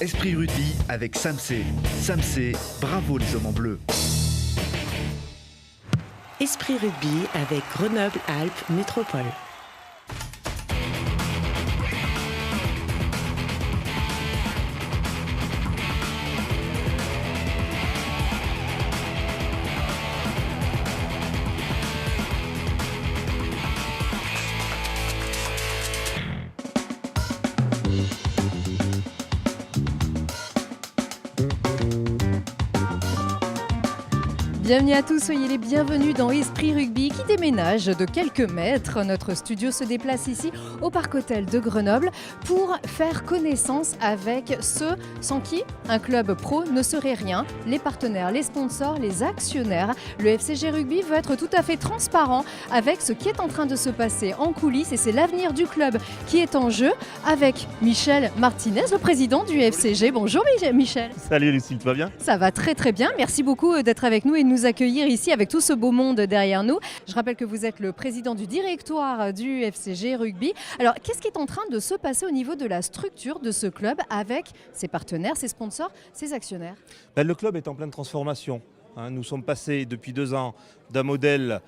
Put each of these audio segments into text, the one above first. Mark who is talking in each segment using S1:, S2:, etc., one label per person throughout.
S1: Esprit Rugby avec Samsé. Samsé, bravo les hommes en bleu.
S2: Esprit Rugby avec Grenoble-Alpes Métropole.
S3: Bienvenue à tous, soyez les bienvenus dans Esprit Rugby qui déménage de quelques mètres. Notre studio se déplace ici au Parc Hôtel de Grenoble pour faire connaissance avec ceux sans qui un club pro ne serait rien. Les partenaires, les sponsors, les actionnaires. Le FCG Rugby veut être tout à fait transparent avec ce qui est en train de se passer en coulisses et c'est l'avenir du club qui est en jeu avec Michel Martinez, le président du FCG. Bonjour Michel.
S4: Salut Lucille, tu vas bien ?
S3: Ça va très très bien, merci beaucoup d'être avec nous et de nous accueillir ici avec tout ce beau monde derrière nous. Je rappelle que vous êtes le président du directoire du FCG Rugby. Alors, qu'est-ce qui est en train de se passer au niveau de la structure de ce club avec ses partenaires, ses sponsors, ses actionnaires ?
S4: Le club est en pleine transformation. Nous sommes passés depuis 2 ans d'un modèle,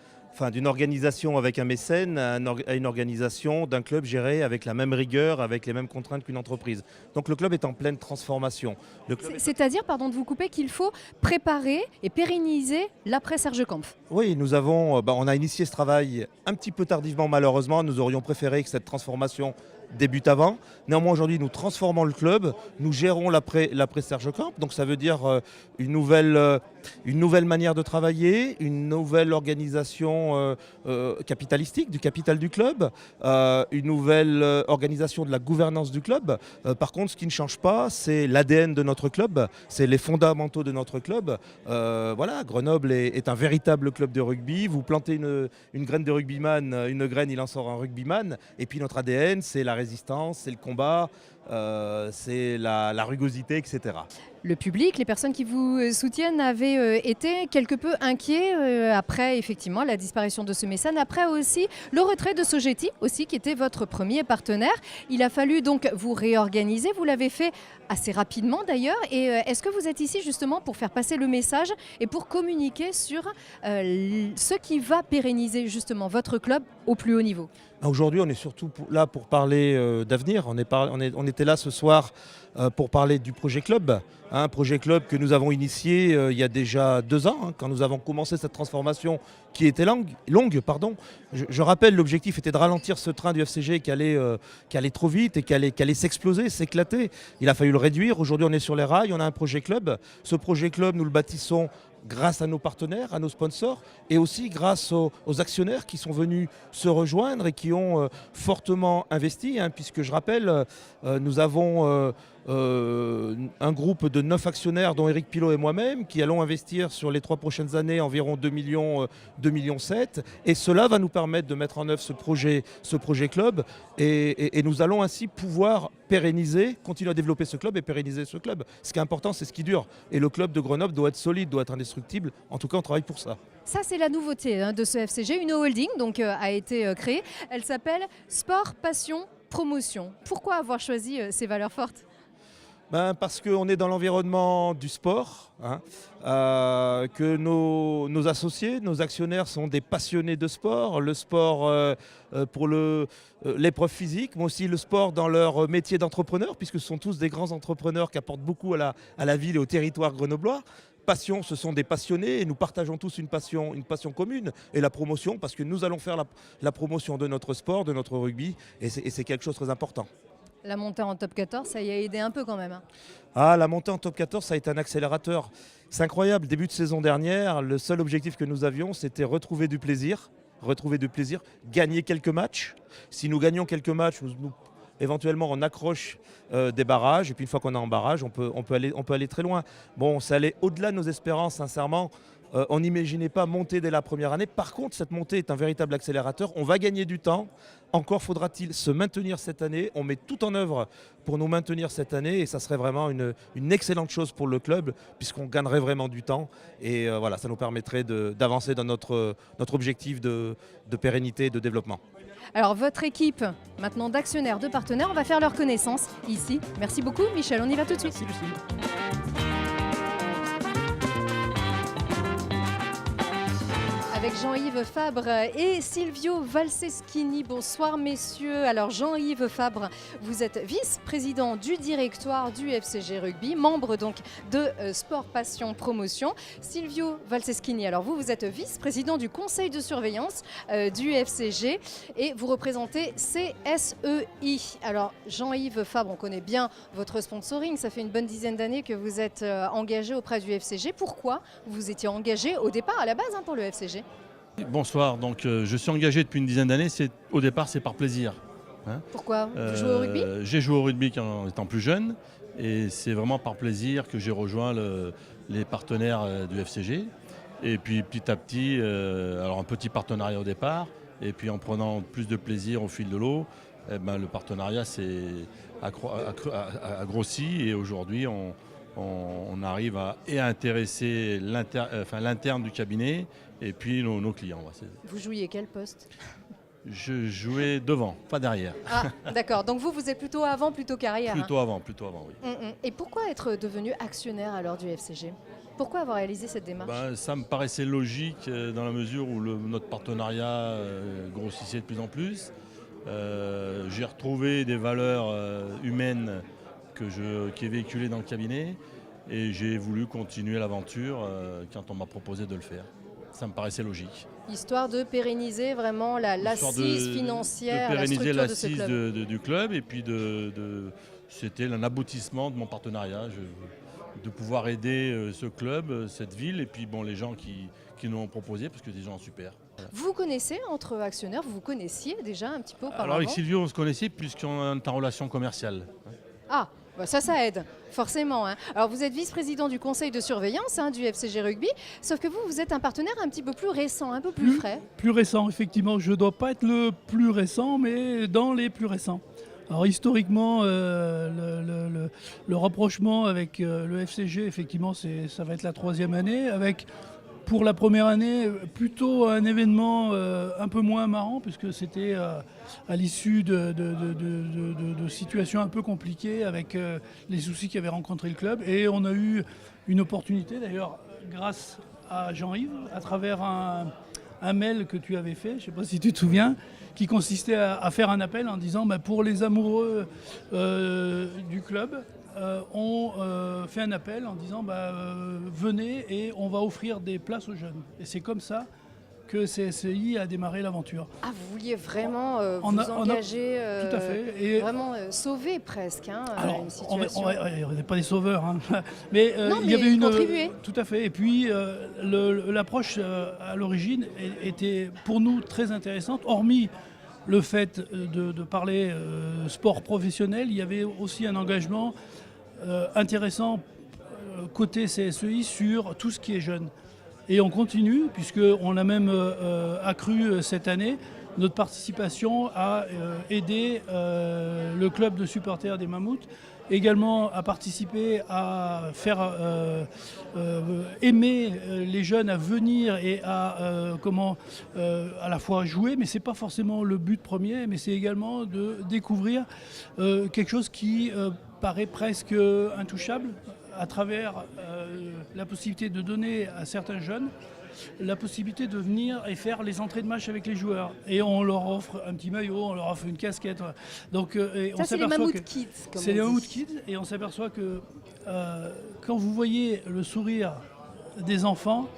S4: d'une organisation avec un mécène à une organisation d'un club géré avec la même rigueur, avec les mêmes contraintes qu'une entreprise. Donc le club est en pleine transformation.
S3: C'est-à-dire, pardon de vous couper, qu'il faut préparer et pérenniser l'après Serge Kampf.
S4: Oui, on a initié ce travail un petit peu tardivement malheureusement. Nous aurions préféré que cette transformation débute avant. Néanmoins, aujourd'hui, nous transformons le club, nous gérons l'après Serge Kampf. Donc ça veut dire une nouvelle manière de travailler, une nouvelle organisation capitalistique, du capital du club, une nouvelle organisation de la gouvernance du club. Par contre, ce qui ne change pas, c'est l'ADN de notre club, c'est les fondamentaux de notre club. Grenoble est un véritable club de rugby. Vous plantez une graine de rugbyman, une graine, il en sort un rugbyman. Et puis notre ADN, c'est la résistance, c'est le combat, c'est la rugosité, etc.
S3: Le public, les personnes qui vous soutiennent avaient été quelque peu inquiets après effectivement la disparition de ce mécène, après aussi le retrait de Sogeti aussi qui était votre premier partenaire. Il a fallu donc vous réorganiser, vous l'avez fait assez rapidement d'ailleurs et est-ce que vous êtes ici justement pour faire passer le message et pour communiquer sur ce qui va pérenniser justement votre club au plus haut niveau ?
S4: Aujourd'hui, on est surtout là pour parler d'avenir. On était là ce soir pour parler du projet club. Un projet club que nous avons initié il y a déjà 2 ans, quand nous avons commencé cette transformation qui était longue. Je rappelle, l'objectif était de ralentir ce train du FCG qui allait trop vite et qui allait s'exploser, s'éclater. Il a fallu le réduire. Aujourd'hui, on est sur les rails, on a un projet club. Ce projet club, nous le bâtissons grâce à nos partenaires, à nos sponsors et aussi grâce aux actionnaires qui sont venus se rejoindre et qui ont fortement investi, puisque je rappelle, nous avons un groupe de 9 actionnaires dont Éric Pilot et moi-même qui allons investir sur les 3 prochaines années environ 2,7 millions et cela va nous permettre de mettre en œuvre ce projet club et nous allons ainsi pouvoir continuer à développer ce club et pérenniser ce club. Ce qui est important, c'est ce qui dure. Et le club de Grenoble doit être solide, doit être indestructible. En tout cas, on travaille pour ça.
S3: Ça, c'est la nouveauté de ce FCG. Une holding a été créée. Elle s'appelle Sport, Passion, Promotion. Pourquoi avoir choisi ces valeurs fortes ?
S4: Parce qu'on est dans l'environnement du sport, que nos associés, nos actionnaires sont des passionnés de sport, le sport pour l'épreuve physique, mais aussi le sport dans leur métier d'entrepreneur, puisque ce sont tous des grands entrepreneurs qui apportent beaucoup à la ville et au territoire grenoblois. Passion, ce sont des passionnés et nous partageons tous une passion commune. Et la promotion, parce que nous allons faire la promotion de notre sport, de notre rugby, et c'est quelque chose de très important.
S3: La montée en top 14, ça y a aidé un peu quand même.
S4: La montée en top 14, ça a été un accélérateur. C'est incroyable, début de saison dernière, le seul objectif que nous avions, c'était retrouver du plaisir, gagner quelques matchs. Si nous gagnons quelques matchs, éventuellement on accroche des barrages, et puis une fois qu'on est en barrage, on peut aller très loin. Bon, ça allait au-delà de nos espérances, sincèrement. On n'imaginait pas monter dès la première année. Par contre, cette montée est un véritable accélérateur. On va gagner du temps. Encore faudra-t-il se maintenir cette année. On met tout en œuvre pour nous maintenir cette année et ça serait vraiment une excellente chose pour le club puisqu'on gagnerait vraiment du temps. Et ça nous permettrait d'avancer dans notre objectif de pérennité et de développement.
S3: Alors votre équipe, maintenant d'actionnaires, de partenaires, on va faire leur connaissance ici. Merci beaucoup Michel, on y va tout de suite.
S5: Merci Lucie.
S3: Avec Jean-Yves Fabre et Silvio Valseschini. Bonsoir messieurs. Alors Jean-Yves Fabre, vous êtes vice-président du directoire du FCG Rugby, membre donc de Sport Passion Promotion. Silvio Valseschini, alors vous êtes vice-président du conseil de surveillance du FCG et vous représentez CSEI. Alors Jean-Yves Fabre, on connaît bien votre sponsoring, ça fait une bonne dizaine d'années que vous êtes engagé auprès du FCG. Pourquoi vous étiez engagé au départ à la base pour le FCG?
S5: Bonsoir, donc je suis engagé depuis une dizaine d'années, au départ c'est par plaisir. Hein.
S3: Pourquoi? Vous jouez au rugby?
S5: J'ai joué au rugby en étant plus jeune et c'est vraiment par plaisir que j'ai rejoint les partenaires du FCG. Et puis petit à petit, alors un petit partenariat au départ, et puis en prenant plus de plaisir au fil de l'eau, le partenariat a grossi et aujourd'hui on arrive à intéresser l'interne du cabinet et puis nos clients.
S3: Vous jouiez quel poste?
S5: Je jouais devant, pas derrière.
S3: Ah, d'accord. Donc vous êtes plutôt avant, plutôt carrière.
S5: Plutôt avant, oui.
S3: Et pourquoi être devenu actionnaire alors du FCG? Pourquoi avoir réalisé cette démarche?
S5: Ça me paraissait logique dans la mesure où notre partenariat grossissait de plus en plus. J'ai retrouvé des valeurs humaines qui est véhiculée dans le cabinet et j'ai voulu continuer l'aventure quand on m'a proposé de le faire. Ça me paraissait logique.
S3: Histoire de pérenniser vraiment l'assise financière,
S5: de pérenniser
S3: la structure
S5: l'assise
S3: de ce club.
S5: du club et puis c'était un aboutissement de mon partenariat, de pouvoir aider ce club, cette ville et puis les gens qui nous ont proposé parce que c'est des gens super. Voilà.
S3: Vous connaissez entre actionnaires, vous connaissiez déjà un petit peu auparavant?
S5: Alors avec Silvio on se connaissait puisqu'on est en relation commerciale.
S3: Ah, ça aide, forcément. Alors vous êtes vice-président du conseil de surveillance du FCG Rugby, sauf que vous êtes un partenaire un petit peu plus récent, un peu plus frais.
S6: Plus récent, effectivement. Je ne dois pas être le plus récent, mais dans les plus récents. Alors historiquement, le rapprochement avec le FCG, effectivement, ça va être la 3e année, avec pour la première année plutôt un événement un peu moins marrant, puisque c'était à l'issue de situations un peu compliquées avec les soucis qu'avait rencontré le club. Et on a eu une opportunité, d'ailleurs, grâce à Jean-Yves, à travers un mail que tu avais fait, je ne sais pas si tu te souviens, qui consistait à faire un appel en disant pour les amoureux du club, on fait un appel en disant venez et on va offrir des places aux jeunes. Et c'est comme ça que CSEI a démarré l'aventure.
S3: Ah, vous vouliez vraiment vous engager,
S6: tout à fait. Et
S3: vraiment sauver presque
S6: alors,
S3: une situation.
S6: On n'est pas des sauveurs, mais il y avait une
S3: contribuer.
S6: Tout à fait. Et puis l'approche à l'origine était pour nous très intéressante, hormis le fait de parler sport professionnel, il y avait aussi un engagement intéressant côté CSEI sur tout ce qui est jeune. Et on continue, puisqu'on a même accru cette année notre participation à aider le club de supporters des Mammouths, également à participer à faire aimer les jeunes à venir et à la fois jouer, mais ce n'est pas forcément le but premier, mais c'est également de découvrir quelque chose qui paraît presque intouchable à travers la possibilité de donner à certains jeunes la possibilité de venir et faire les entrées de match avec les joueurs. Et on leur offre un petit maillot, on leur offre une casquette. Donc,
S3: ça, c'est les Mammouth Kids.
S6: C'est les Mammouth Kids. Et on s'aperçoit que quand vous voyez le sourire des enfants,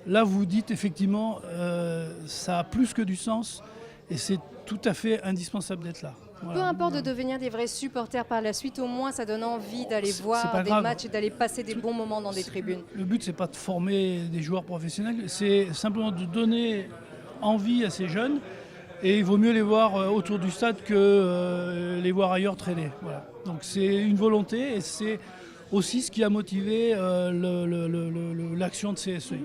S6: là vous dites effectivement ça a plus que du sens et c'est tout à fait indispensable d'être là. Voilà.
S3: Peu importe de devenir des vrais supporters par la suite, au moins ça donne envie d'aller voir des matchs et d'aller passer des bons moments dans des tribunes.
S6: Le but, c'est pas de former des joueurs professionnels, c'est simplement de donner envie à ces jeunes et il vaut mieux les voir autour du stade que les voir ailleurs traîner. Voilà. Donc c'est une volonté et c'est aussi ce qui a motivé l'action de CSEI.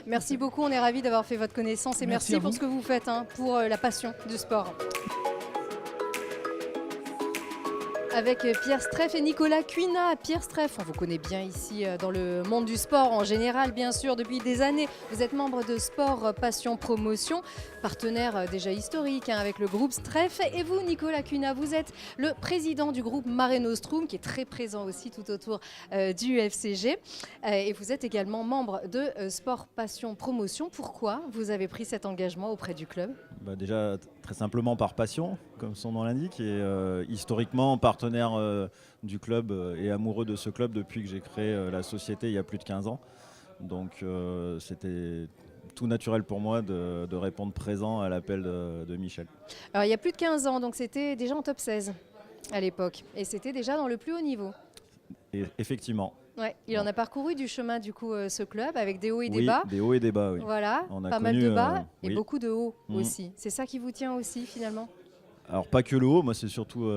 S3: Merci beaucoup, on est ravis d'avoir fait votre connaissance et merci pour ce que vous faites pour la passion du sport. Avec Pierre Streff et Nicolas Cuina. Pierre Streff, on vous connaît bien ici dans le monde du sport en général, bien sûr, depuis des années. Vous êtes membre de Sport Passion Promotion, partenaire déjà historique avec le groupe Streff. Et vous, Nicolas Cuina, vous êtes le président du groupe Mare Nostrum, qui est très présent aussi tout autour du FCG. Et vous êtes également membre de Sport Passion Promotion. Pourquoi vous avez pris cet engagement auprès du club ?
S7: Déjà, très simplement par passion, comme son nom l'indique, et historiquement partenaire du club et amoureux de ce club depuis que j'ai créé la société il y a plus de 15 ans. Donc c'était tout naturel pour moi de répondre présent à l'appel de Michel.
S3: Alors il y a plus de 15 ans, donc c'était déjà en top 16 à l'époque, et c'était déjà dans le plus haut niveau.
S7: Et effectivement.
S3: Ouais, il en a parcouru du chemin du coup ce club avec des hauts et des
S7: Oui,
S3: bas.
S7: des hauts et des bas, oui.
S3: Voilà,
S7: On a
S3: pas mal
S7: connu,
S3: de bas et
S7: oui.
S3: beaucoup de hauts aussi. C'est ça qui vous tient aussi finalement ?
S7: Alors pas que le haut, moi c'est surtout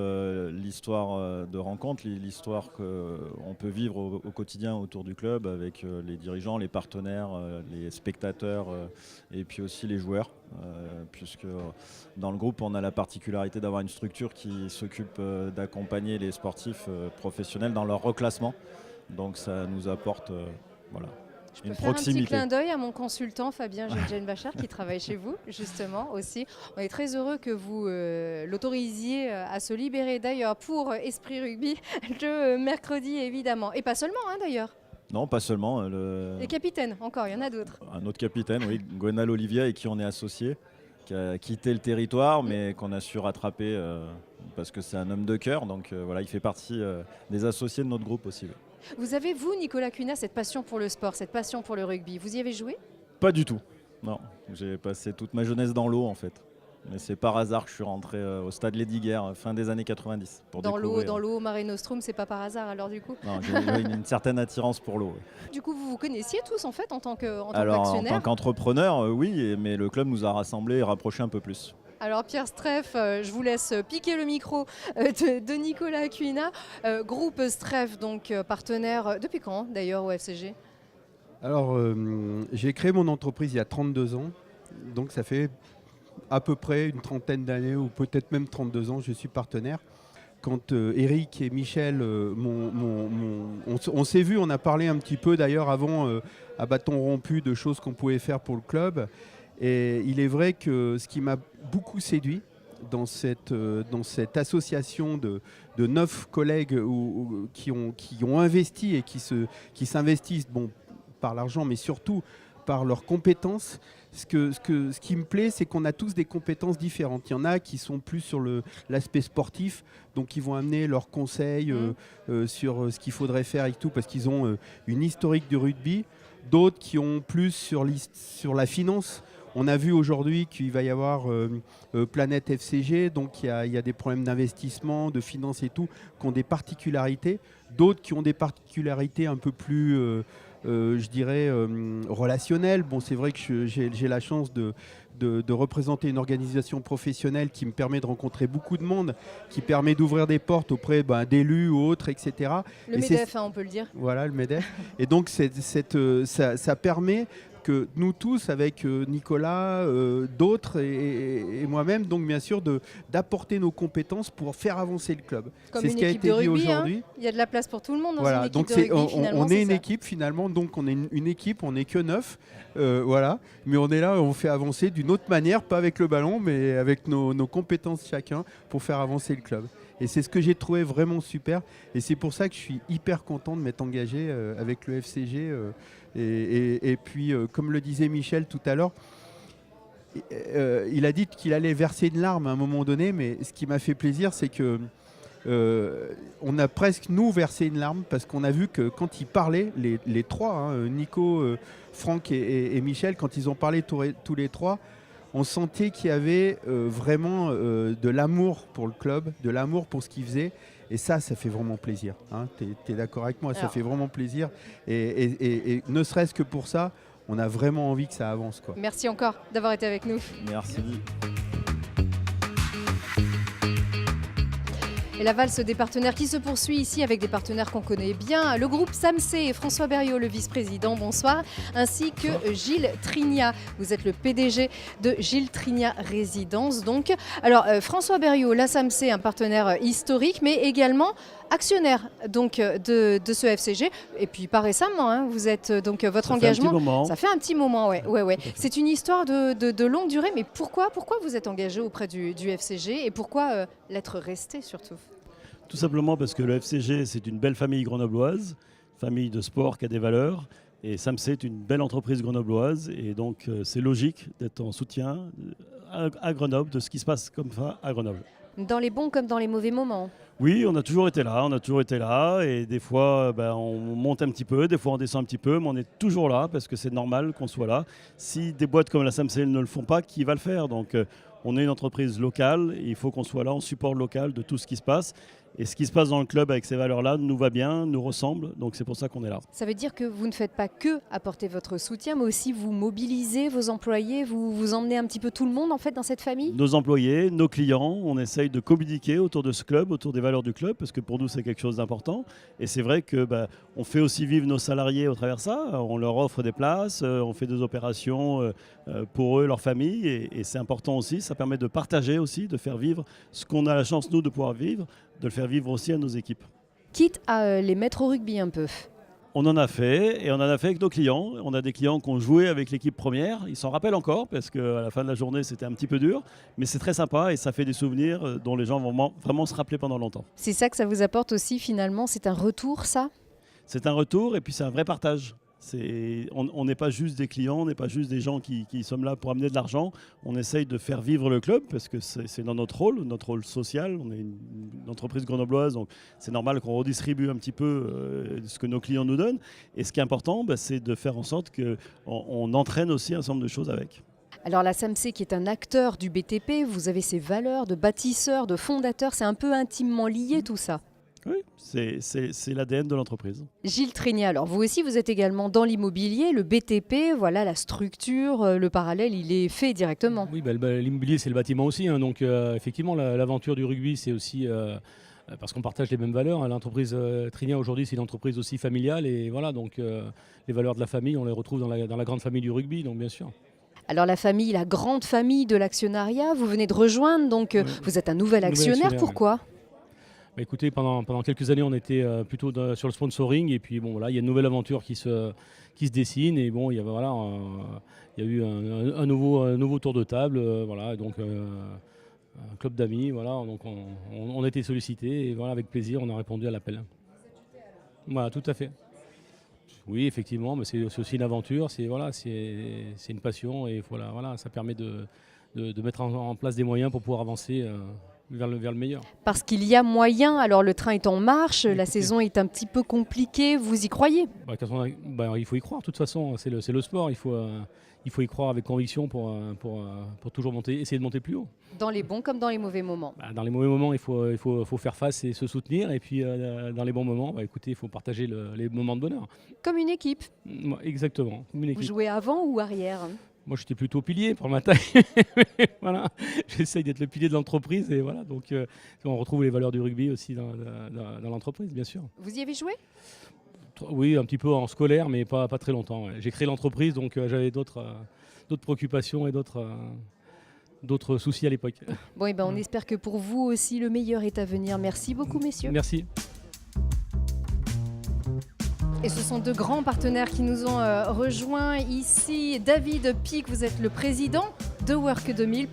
S7: l'histoire de rencontre, l'histoire qu'on peut vivre au quotidien autour du club avec les dirigeants, les partenaires, les spectateurs et puis aussi les joueurs. Puisque dans le groupe on a la particularité d'avoir une structure qui s'occupe d'accompagner les sportifs professionnels dans leur reclassement. Donc ça nous apporte
S3: Je peux
S7: une
S3: faire
S7: proximité.
S3: un petit clin d'œil à mon consultant Fabien Genbachar qui travaille chez vous justement aussi. On est très heureux que vous l'autorisiez à se libérer d'ailleurs pour Esprit Rugby le mercredi évidemment. Et pas seulement d'ailleurs.
S7: Non, pas seulement.
S3: Les capitaines, encore, il y en a d'autres.
S7: Un autre capitaine, oui, Gwenal Olivier, avec qui on est associé, qui a quitté le territoire, mais qu'on a su rattraper parce que c'est un homme de cœur. Donc il fait partie des associés de notre groupe aussi. Oui.
S3: Vous avez, vous, Nicolas Cuina, cette passion pour le sport, cette passion pour le rugby. Vous y avez joué ?
S7: Pas du tout. Non, j'ai passé toute ma jeunesse dans l'eau en fait. Mais c'est par hasard que je suis rentré au stade Lédiguer fin des années 90.
S3: Dans l'eau, Mare Nostrum, c'est pas par hasard alors du coup ?
S7: Non, j'ai une certaine attirance pour l'eau. Oui.
S3: Du coup, vous vous connaissiez tous en fait en tant
S7: Alors
S3: qu'actionnaire ?
S7: en tant qu'entrepreneur, oui, mais le club nous a rassemblés et rapprochés un peu plus.
S3: Alors Pierre Streff, je vous laisse piquer le micro de Nicolas Cuina. Groupe Streff, donc partenaire depuis quand d'ailleurs au FCG ?
S8: Alors j'ai créé mon entreprise il y a 32 ans, donc ça fait à peu près une trentaine d'années ou peut-être même 32 ans je suis partenaire. Quand Eric et Michel, on s'est vu, on a parlé un petit peu d'ailleurs avant à bâton rompu de choses qu'on pouvait faire pour le club. Et il est vrai que ce qui m'a beaucoup séduit dans cette association de 9 collègues qui ont investi et qui s'investissent par l'argent, mais surtout par leurs compétences. Ce qui me plaît, c'est qu'on a tous des compétences différentes. Il y en a qui sont plus sur l'aspect sportif, donc ils vont amener leurs conseils sur ce qu'il faudrait faire et tout, parce qu'ils ont une historique du rugby. D'autres qui ont plus sur la finance. On a vu aujourd'hui qu'il va y avoir Planète FCG, donc il y a des problèmes d'investissement, de finance et tout, qui ont des particularités. D'autres qui ont des particularités un peu plus, je dirais, relationnelles. Bon, c'est vrai que j'ai la chance de représenter une organisation professionnelle qui me permet de rencontrer beaucoup de monde, qui permet d'ouvrir des portes auprès d'élus ou autres, etc.
S3: Le MEDEF, on peut le dire.
S8: Voilà, le MEDEF. Et donc, ça permet que nous tous, avec Nicolas, d'autres et moi-même, donc bien sûr, d'apporter nos compétences pour faire avancer le club.
S3: C'est ce qui a été dit aujourd'hui. Il y a de la place pour tout le monde dans une équipe de rugby.
S8: On est une équipe finalement, donc on est une équipe, on n'est que 9, voilà. Mais on est là, on fait avancer d'une autre manière, pas avec le ballon, mais avec nos compétences chacun pour faire avancer le club. Et c'est ce que j'ai trouvé vraiment super. Et c'est pour ça que je suis hyper content de m'être engagé avec le FCG. Et puis, comme le disait Michel tout à l'heure, il a dit qu'il allait verser une larme à un moment donné, mais ce qui m'a fait plaisir, c'est que on a presque, nous, versé une larme, parce qu'on a vu que quand ils parlaient, les trois, Nico, Franck et Michel, quand ils ont parlé tous les trois, on sentait qu'il y avait vraiment de l'amour pour le club, de l'amour pour ce qu'ils faisaient. Et ça fait vraiment plaisir. Hein. Tu es d'accord avec moi ? Ça fait vraiment plaisir. Et ne serait-ce que pour ça, on a vraiment envie que ça avance, quoi.
S3: Merci encore d'avoir été avec nous.
S7: Merci.
S3: Et la valse des partenaires qui se poursuit ici avec des partenaires qu'on connaît bien. Le groupe SAMC et François Berriot, le vice-président, bonsoir, ainsi que Gilles Trignat. Vous êtes le PDG de Gilles Trignat Résidence. Donc, alors François Berriot, la SAMC, un partenaire historique, mais également actionnaire donc de ce FCG. Et puis pas récemment, hein, vous êtes donc votre engagement. Ça fait un petit moment, ouais. C'est une histoire de longue durée, mais pourquoi vous êtes engagé auprès du FCG et pourquoi l'être resté surtout?
S9: Tout simplement parce que le FCG, c'est une belle famille grenobloise, famille de sport qui a des valeurs. Et SAMC est une belle entreprise grenobloise. Et donc, c'est logique d'être en soutien à Grenoble de ce qui se passe comme ça à Grenoble.
S3: Dans les bons comme dans les mauvais moments.
S9: Oui, on a toujours été là. Et des fois, on monte un petit peu, des fois on descend un petit peu, mais on est toujours là parce que c'est normal qu'on soit là. Si des boîtes comme la SAMC ne le font pas, qui va le faire? Donc, on est une entreprise locale et il faut qu'on soit là en support local de tout ce qui se passe. Et ce qui se passe dans le club avec ces valeurs-là nous va bien, nous ressemble, donc c'est pour ça qu'on est là. Ça
S3: veut dire que vous ne faites pas que apporter votre soutien, mais aussi vous mobilisez vos employés, vous emmenez un petit peu tout le monde en fait dans cette famille?
S9: Nos employés, nos clients, on essaye de communiquer autour de ce club, autour des valeurs du club, parce que pour nous c'est quelque chose d'important. Et c'est vrai que on fait aussi vivre nos salariés au travers de ça, on leur offre des places, on fait des opérations pour eux, leur famille, et c'est important aussi, ça permet de partager aussi, de faire vivre ce qu'on a la chance nous de pouvoir vivre, de le faire vivre aussi à nos équipes.
S3: Quitte à les mettre au rugby un peu.
S9: On en a fait, et on en a fait avec nos clients. On a des clients qui ont joué avec l'équipe première. Ils s'en rappellent encore, parce qu'à la fin de la journée, c'était un petit peu dur. Mais c'est très sympa, et ça fait des souvenirs dont les gens vont vraiment se rappeler pendant longtemps.
S3: C'est ça que ça vous apporte aussi, finalement? C'est un retour, ça?
S9: C'est un retour, et puis c'est un vrai partage. On n'est pas juste des clients, on n'est pas juste des gens qui sommes là pour amener de l'argent. On essaye de faire vivre le club parce que c'est dans notre rôle social. On est une entreprise grenobloise, donc c'est normal qu'on redistribue un petit peu ce que nos clients nous donnent. Et ce qui est important, c'est de faire en sorte qu'on entraîne aussi un certain nombre de choses avec.
S3: Alors la SAMC qui est un acteur du BTP, vous avez ces valeurs de bâtisseur, de fondateur, c'est un peu intimement lié tout ça.
S9: Oui, c'est l'ADN de l'entreprise.
S3: Gilles Trignat, alors vous aussi vous êtes également dans l'immobilier, le BTP, voilà la structure, le parallèle il est fait directement.
S10: Oui, l'immobilier c'est le bâtiment aussi, hein, donc effectivement l'aventure du rugby c'est aussi parce qu'on partage les mêmes valeurs. Hein. L'entreprise Trignat aujourd'hui c'est une entreprise aussi familiale et voilà donc les valeurs de la famille on les retrouve dans la grande famille du rugby, donc bien sûr.
S3: Alors la famille, la grande famille de l'actionnariat, vous venez de rejoindre, donc vous êtes un nouvel actionnaire, pourquoi ?
S10: Écoutez, pendant quelques années, on était plutôt sur le sponsoring et puis bon, là, il y a une nouvelle aventure qui se dessine et bon, il y a eu un nouveau tour de table, voilà, donc un club d'amis, voilà, donc on a été sollicités et voilà, avec plaisir, on a répondu à l'appel. Voilà, tout à fait. Oui, effectivement, mais c'est aussi une aventure, c'est une passion et voilà, ça permet de mettre en place des moyens pour pouvoir avancer. Vers le meilleur.
S3: Parce qu'il y a moyen, alors le train est en marche, la saison est un petit peu compliquée, vous y croyez ?
S10: Il faut y croire, de toute façon, c'est le sport, il faut y croire avec conviction pour toujours essayer de monter plus haut.
S3: Dans les bons comme dans les mauvais moments.
S10: Dans les mauvais moments, il faut faire face et se soutenir, et puis dans les bons moments, écoutez, il faut partager les moments de bonheur.
S3: Comme une équipe.
S10: Exactement, comme une équipe.
S3: Vous jouez avant ou arrière ?
S10: Moi, j'étais plutôt pilier pour ma taille. Voilà. J'essaye d'être le pilier de l'entreprise. Et voilà, donc, on retrouve les valeurs du rugby aussi dans l'entreprise, bien sûr.
S3: Vous y avez joué ?
S10: Oui, un petit peu en scolaire, mais pas très longtemps. Ouais. J'ai créé l'entreprise, donc j'avais d'autres préoccupations et d'autres soucis à l'époque.
S3: Bon, on espère que pour vous aussi, le meilleur est à venir. Merci beaucoup, messieurs.
S10: Merci.
S3: Et ce sont deux grands partenaires qui nous ont rejoints ici. David Pic, vous êtes le président de Work 2000,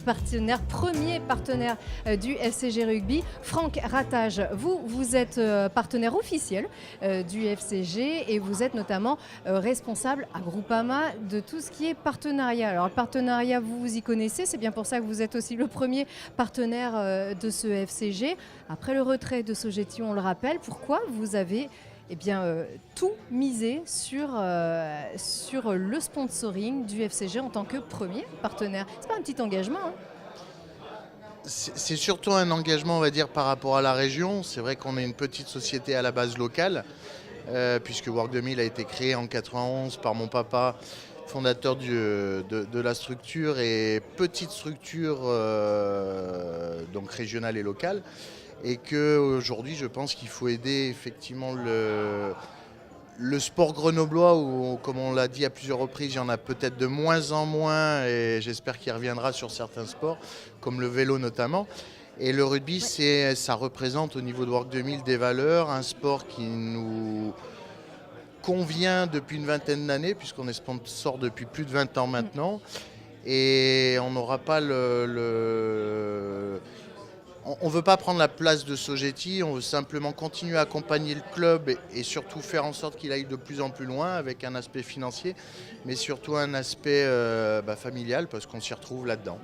S3: premier partenaire du FCG Rugby. Franck Ratage, vous êtes partenaire officiel du FCG et vous êtes notamment responsable à Groupama de tout ce qui est partenariat. Alors le partenariat, vous y connaissez, c'est bien pour ça que vous êtes aussi le premier partenaire de ce FCG. Après le retrait de Sogetti, on le rappelle, pourquoi vous avez tout miser sur le sponsoring du FCG en tant que premier partenaire. C'est pas un petit engagement, hein ?
S11: C'est surtout un engagement, on va dire, par rapport à la région. C'est vrai qu'on est une petite société à la base locale, puisque Work 2000 a été créé en 91 par mon papa, fondateur de la structure, et petite structure donc régionale et locale. et qu'aujourd'hui, je pense qu'il faut aider effectivement le sport grenoblois, où, comme on l'a dit à plusieurs reprises, il y en a peut-être de moins en moins, et j'espère qu'il reviendra sur certains sports, comme le vélo notamment. Et le rugby, ça représente au niveau de Work 2000 des valeurs, un sport qui nous convient depuis une vingtaine d'années, puisqu'on est sponsor depuis plus de 20 ans maintenant. Et on n'aura pas on ne veut pas prendre la place de Sogetti, on veut simplement continuer à accompagner le club et surtout faire en sorte qu'il aille de plus en plus loin avec un aspect financier, mais surtout un aspect familial, parce qu'on s'y retrouve là-dedans.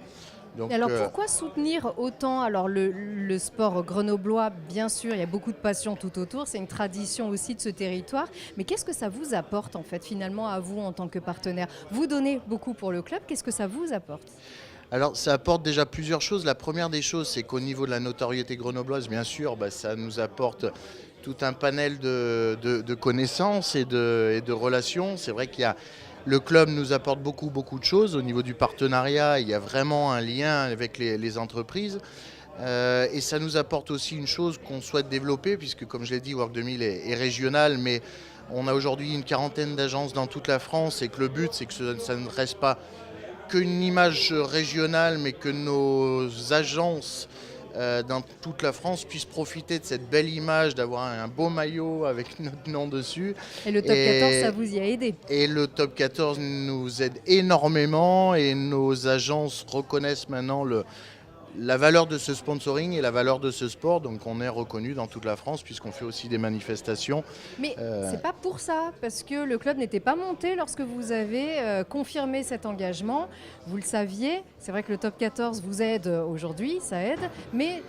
S11: Donc,
S3: alors pourquoi soutenir autant le sport grenoblois? Bien sûr, il y a beaucoup de passion tout autour, c'est une tradition aussi de ce territoire, mais qu'est-ce que ça vous apporte en fait finalement à vous en tant que partenaire? Vous donnez beaucoup pour le club, qu'est-ce que ça vous apporte?
S11: Alors ça apporte déjà plusieurs choses. La première des choses, c'est qu'au niveau de la notoriété grenobloise, bien sûr, ça nous apporte tout un panel de connaissances et de relations. C'est vrai qu'il y a le club nous apporte beaucoup de choses. Au niveau du partenariat, il y a vraiment un lien avec les entreprises. Et ça nous apporte aussi une chose qu'on souhaite développer, puisque comme je l'ai dit, Work 2000 est régional, mais on a aujourd'hui une 40aine d'agences dans toute la France, et que le but, c'est que ça ne reste pas qu'une image régionale, mais que nos agences dans toute la France puissent profiter de cette belle image, d'avoir un beau maillot avec notre nom dessus.
S3: Et le top 14, ça vous y a aidé?
S11: Et le top 14 nous aide énormément, et nos agences reconnaissent maintenant la valeur de ce sponsoring et la valeur de ce sport. Donc on est reconnu dans toute la France, puisqu'on fait aussi des manifestations.
S3: Mais c'est pas pour ça, parce que le club n'était pas monté lorsque vous avez confirmé cet engagement. Vous le saviez, c'est vrai que le top 14 vous aide aujourd'hui, ça aide, mais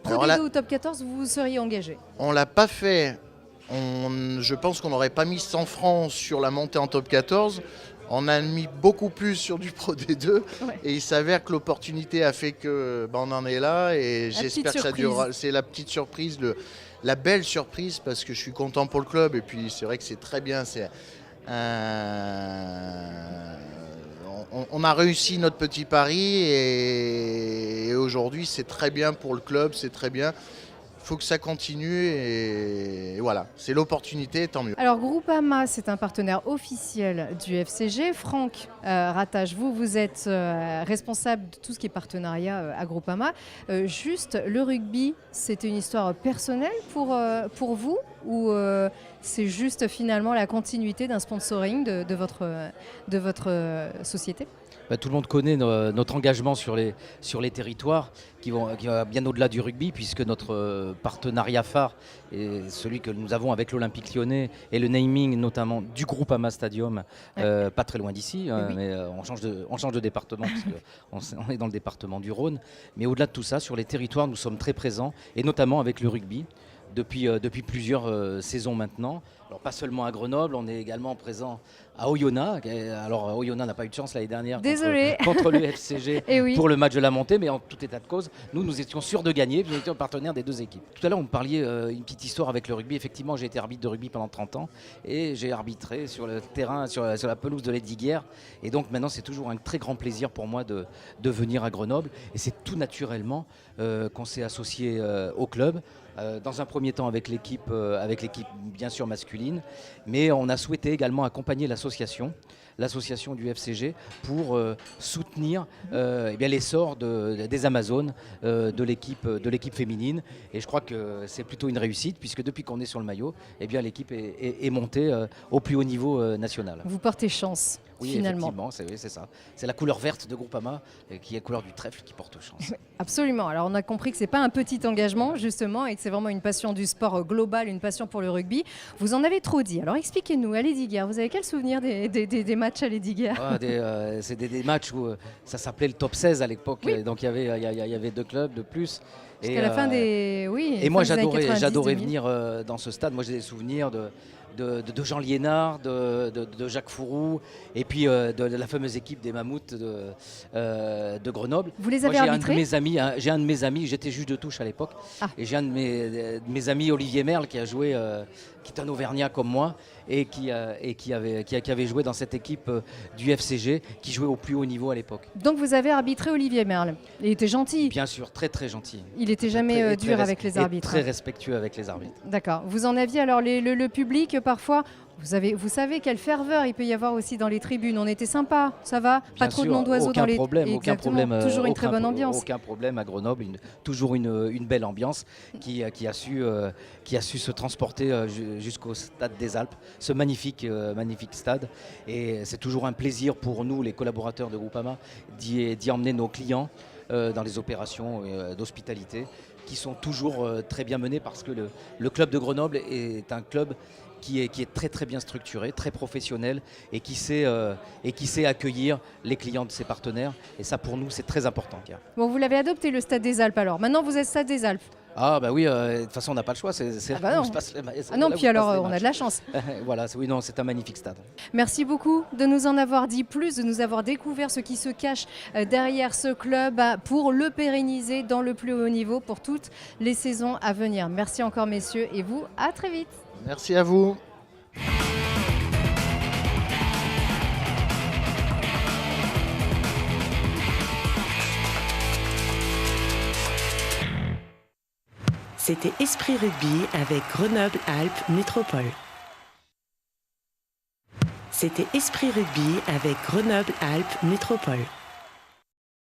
S3: Pro D2 au top 14, vous seriez engagé? On
S11: l'a pas fait. Je pense qu'on n'aurait pas mis 100 francs sur la montée en top 14. On a mis beaucoup plus sur du Pro D2, et il s'avère que l'opportunité a fait que on en est là, et j'espère que ça durera. C'est la petite surprise, la belle surprise, parce que je suis content pour le club, et puis c'est vrai que c'est très bien. On a réussi notre petit pari, et aujourd'hui c'est très bien pour le club, c'est très bien. Il faut que ça continue, et voilà, c'est l'opportunité, tant mieux.
S3: Alors Groupama, c'est un partenaire officiel du FCG. Franck Rattache, vous êtes responsable de tout ce qui est partenariat à Groupama. Juste, le rugby, c'était une histoire personnelle pour vous, ou c'est juste finalement la continuité d'un sponsoring de votre société?
S12: Tout le monde connaît notre engagement sur les territoires qui va bien au-delà du rugby, puisque notre partenariat phare est celui que nous avons avec l'Olympique Lyonnais, et le naming notamment du Groupama Stadium, pas très loin d'ici, mais on change de département, puisqu'on est dans le département du Rhône. Mais au-delà de tout ça, sur les territoires, nous sommes très présents, et notamment avec le rugby. Depuis plusieurs saisons maintenant. Alors pas seulement à Grenoble, on est également présent à Oyonnax. Alors Oyonnax n'a pas eu de chance l'année dernière contre le FCG pour le match de la montée, mais en tout état de cause, nous étions sûrs de gagner, nous étions partenaires des deux équipes. Tout à l'heure, on me parliez une petite histoire avec le rugby. Effectivement, j'ai été arbitre de rugby pendant 30 ans, et j'ai arbitré sur le terrain, sur la pelouse de Lesdiguières. Et donc maintenant, c'est toujours un très grand plaisir pour moi de venir à Grenoble. Et c'est tout naturellement qu'on s'est associé au club. Dans un premier temps avec l'équipe bien sûr masculine, mais on a souhaité également accompagner l'association du FCG pour soutenir l'essor des Amazones, de l'équipe féminine. Et je crois que c'est plutôt une réussite, puisque depuis qu'on est sur le maillot, l'équipe est montée au plus haut niveau national.
S3: Vous portez chance.
S12: Oui,
S3: finalement.
S12: Effectivement, c'est ça. C'est la couleur verte de Groupama qui est la couleur du trèfle qui porte chance.
S3: Absolument. Alors on a compris que c'est pas un petit engagement justement, et que c'est vraiment une passion du sport global, une passion pour le rugby. Vous en avez trop dit. Alors expliquez-nous, à Lesdiguières, vous avez quel souvenir des matchs à Lesdiguières?
S12: C'est des matchs où ça s'appelait le top 16 à l'époque, donc il y avait deux clubs de plus.
S3: Jusqu'à la fin des... Oui.
S12: Et moi j'adorais venir dans ce stade. Moi j'ai des souvenirs de Jean Liénard, de Jacques Fourou, et puis de la fameuse équipe des Mammouths de Grenoble.
S3: Vous les avez arbitrés ?
S12: J'ai un de mes amis, j'étais juge de touche à l'époque, et j'ai un de mes amis, Olivier Merle, qui a joué, qui est un Auvergnat comme moi, et qui avait joué dans cette équipe du FCG, qui jouait au plus haut niveau à l'époque.
S3: Donc vous avez arbitré Olivier Merle. Il était gentil.
S12: Bien sûr, très très gentil.
S3: Il Il était jamais dur avec les arbitres.
S12: Très respectueux avec les arbitres.
S3: D'accord. Vous en aviez alors le public parfois. Vous savez quelle ferveur il peut y avoir aussi dans les tribunes. On était sympa, ça va. Pas trop de noms d'oiseaux dans les.
S12: Aucun problème.
S3: Toujours une très bonne ambiance.
S12: Aucun problème à Grenoble. Toujours une belle ambiance qui a su se transporter jusqu'au Stade des Alpes, ce magnifique stade. Et c'est toujours un plaisir pour nous, les collaborateurs de Groupama, d'y emmener nos clients dans les opérations d'hospitalité qui sont toujours très bien menées parce que le club de Grenoble est un club qui est très très bien structuré, très professionnel et qui sait accueillir les clients de ses partenaires. Et ça, pour nous, c'est très important.
S3: Bon, vous l'avez adopté, le Stade des Alpes, alors. Maintenant, vous êtes Stade des Alpes.
S12: Ah bah oui, de toute façon, on n'a pas le choix.
S3: Puis alors, on a de la chance.
S12: Voilà, c'est un magnifique stade.
S3: Merci beaucoup de nous en avoir dit plus, de nous avoir découvert ce qui se cache derrière ce club pour le pérenniser dans le plus haut niveau pour toutes les saisons à venir. Merci encore, messieurs, et vous, à très vite.
S11: Merci à vous.
S2: C'était Esprit Rugby avec Grenoble-Alpes Métropole. C'était Esprit Rugby avec Grenoble-Alpes Métropole.